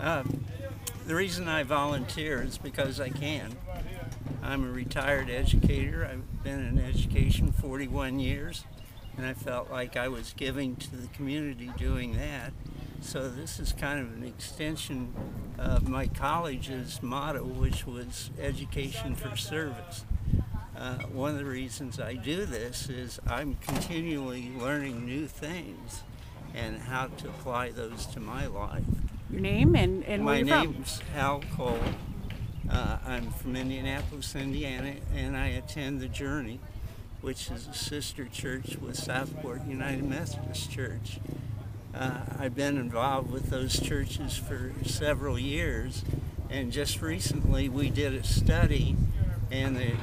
Uh, the reason I volunteer is because I can. I'm a retired educator. I've been in education 41 years, and I felt like I was giving to the community doing that. So this is kind of an extension of my college's motto, which was education for service. One of the reasons I do this is I'm continually learning new things and how to apply those to my life. Your name and where you're from? My name's Hal Cole. I'm from Indianapolis, Indiana, and I attend the Journey, which is a sister church with Southport United Methodist Church. I've been involved with those churches for several years, and just recently we did a study, and the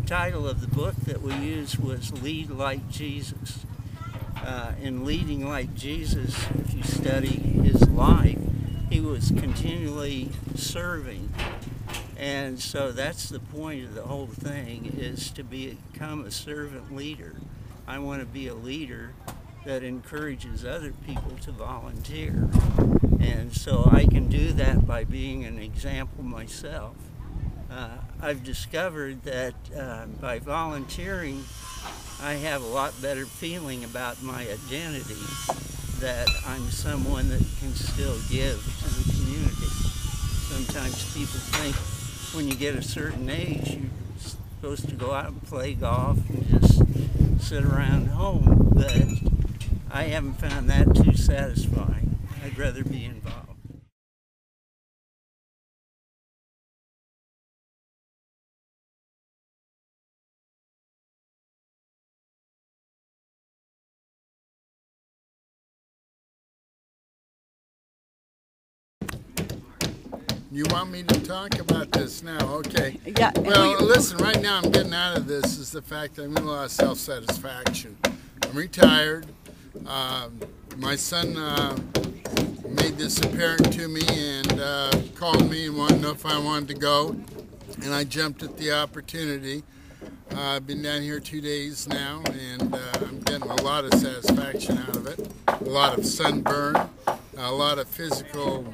title of the book that we used was Lead Like Jesus. In leading like Jesus, if you study his life, he was continually serving. And so that's the point of the whole thing, is to become a servant leader. I want to be a leader that encourages other people to volunteer. And so I can do that by being an example myself. I've discovered that by volunteering, I have a lot better feeling about my identity, that I'm someone that can still give to the community. Sometimes people think when you get a certain age, you're supposed to go out and play golf and just sit around home, but I haven't found that too satisfying. I'd rather be involved. You want me to talk about this now? Okay. Yeah. Well, listen, right now I'm getting out of this is the fact that I'm in a lot of self-satisfaction. I'm retired. My son made this apparent to me and called me and wanted to know if I wanted to go. And I jumped at the opportunity. I've been down here 2 days now, and I'm getting a lot of satisfaction out of it. A lot of sunburn, a lot of physical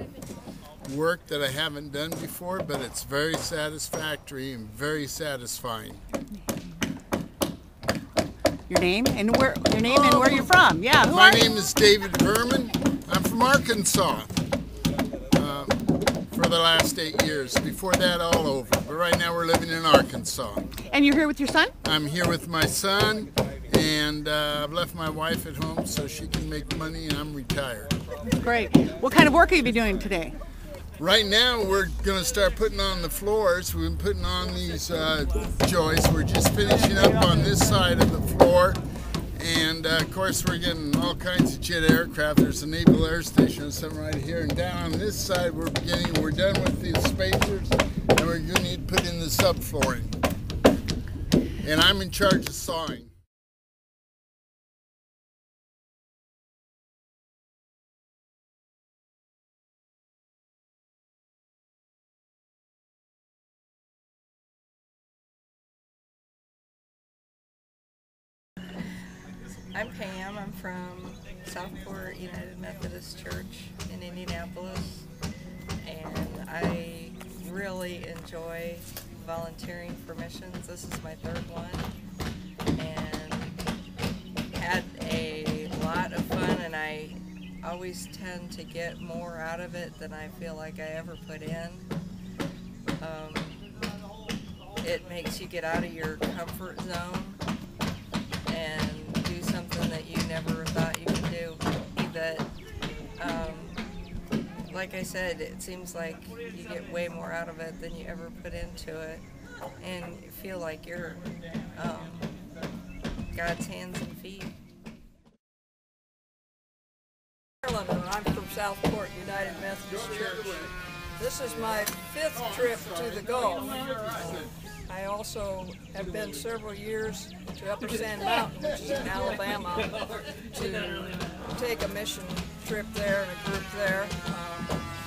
work that I haven't done before, but it's very satisfactory and very satisfying. Your name and where you're from? Yeah. My name is David Berman. I'm from Arkansas for the last 8 years. Before that, all over. But right now, we're living in Arkansas. And you're here with your son? I'm here with my son, and I've left my wife at home so she can make money, and I'm retired. Great. What kind of work have you been doing today? Right now, we're going to start putting on the floors. We've been putting on these joists. We're just finishing up on this side of the floor. And, of course, we're getting all kinds of jet aircraft. There's a Naval Air Station or something right here. And down on this side, we're done with the spacers, and we're going to need to put in the subflooring. And I'm in charge of sawing. I'm Pam. I'm from Southport United Methodist Church in Indianapolis, and I really enjoy volunteering for missions. This is my third one, and had a lot of fun, and I always tend to get more out of it than I feel like I ever put in. It makes you get out of your comfort zone and do something that you never thought you could do. That, like I said, it seems like you get way more out of it than you ever put into it, and you feel like you're God's hands and feet. I'm from Southport United Methodist Church. This is my 5th trip to the Gulf. I also have been several years to Upper Sand Mountain, which is in Alabama, to take a mission trip there and a group there.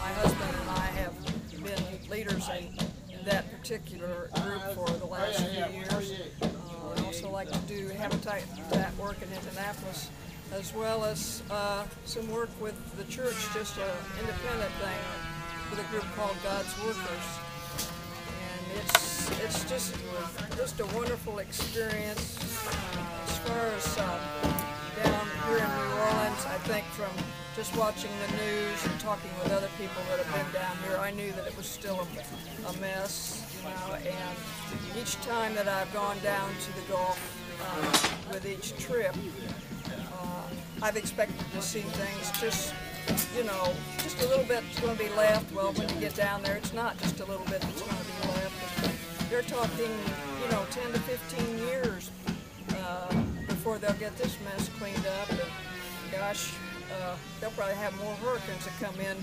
My husband and I have been leaders in that particular group for the last few years. I also like to do habitat work in Indianapolis. as well as some work with the church, just an independent thing with a group called God's Workers. And it's just a wonderful experience. As far as down here in New Orleans, I think from just watching the news and talking with other people that have been down here, I knew that it was still a mess, you know, and each time that I've gone down to the Gulf with each trip, I've expected to see things just, you know, just a little bit is going to be left. Well, when you get down there, it's not just a little bit that's going to be left. They're talking, you know, 10 to 15 years before they'll get this mess cleaned up. And gosh, they'll probably have more hurricanes that come in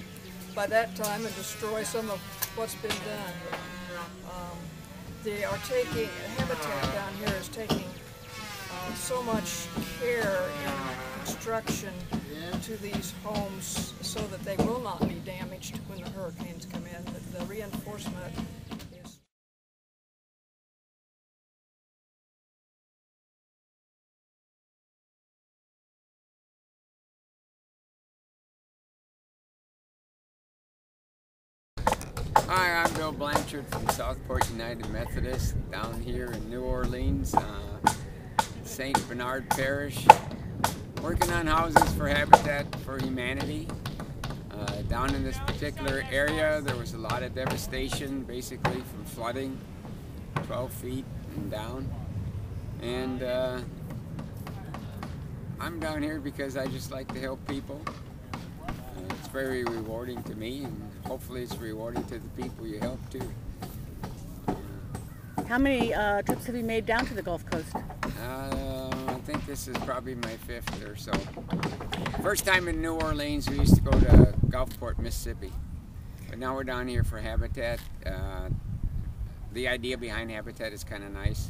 by that time and destroy some of what's been done. They are taking, Habitat down here is taking so much care in construction to these homes so that they will not be damaged when the hurricanes come in. The reinforcement is... Hi, I'm Bill Blanchard from Southport United Methodist down here in New Orleans, St. Bernard Parish, working on houses for Habitat for Humanity. Down in this particular area, there was a lot of devastation, basically from flooding, 12 feet and down. And I'm down here because I just like to help people. It's very rewarding to me, and hopefully it's rewarding to the people you help too. How many trips have you made down to the Gulf Coast? I think this is probably my 5th or so. First time in New Orleans, we used to go to Gulfport, Mississippi. But now we're down here for Habitat. The idea behind Habitat is kind of nice.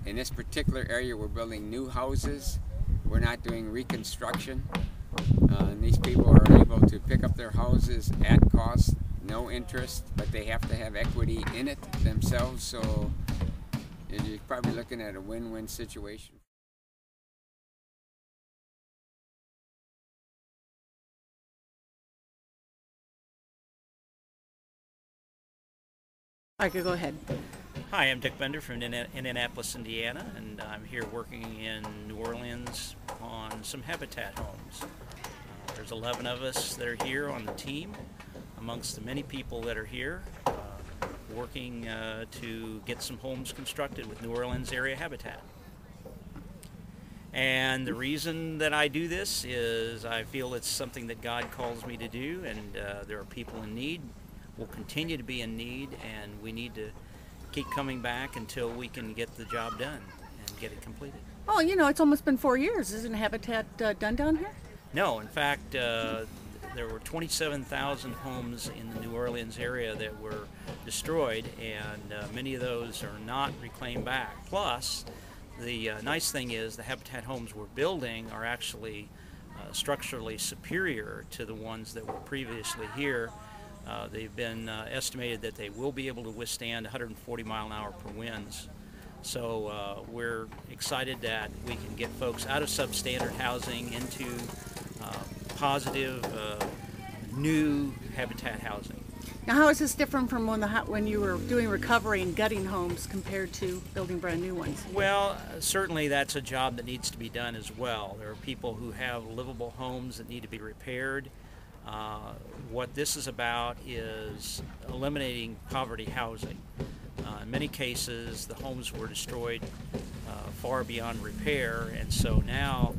In this particular area, we're building new houses. We're not doing reconstruction. And these people are able to pick up their houses at cost, no interest, but they have to have equity in it themselves, so you're probably looking at a win-win situation. I could go ahead. Hi, I'm Dick Bender from Indianapolis, Indiana, and I'm here working in New Orleans on some Habitat homes. There's 11 of us that are here on the team, amongst the many people that are here, working to get some homes constructed with New Orleans area Habitat. And the reason that I do this is I feel it's something that God calls me to do, and there are people in need, will continue to be in need, and we need to keep coming back until we can get the job done and get it completed. Oh, you know, it's almost been 4 years. Isn't Habitat done down here? No, in fact, there were 27,000 homes in the New Orleans area that were destroyed, and many of those are not reclaimed back. Plus, the nice thing is the Habitat homes we're building are actually structurally superior to the ones that were previously here. They've been estimated that they will be able to withstand 140 mile an hour per winds. So we're excited that we can get folks out of substandard housing into positive, new Habitat housing. Now, how is this different from when you were doing recovery and gutting homes compared to building brand new ones? Well, certainly that's a job that needs to be done as well. There are people who have livable homes that need to be repaired. What this is about is eliminating poverty housing. In many cases, the homes were destroyed far beyond repair, and so now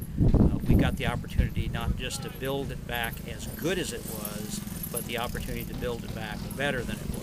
we got the opportunity not just to build it back as good as it was, but the opportunity to build it back better than it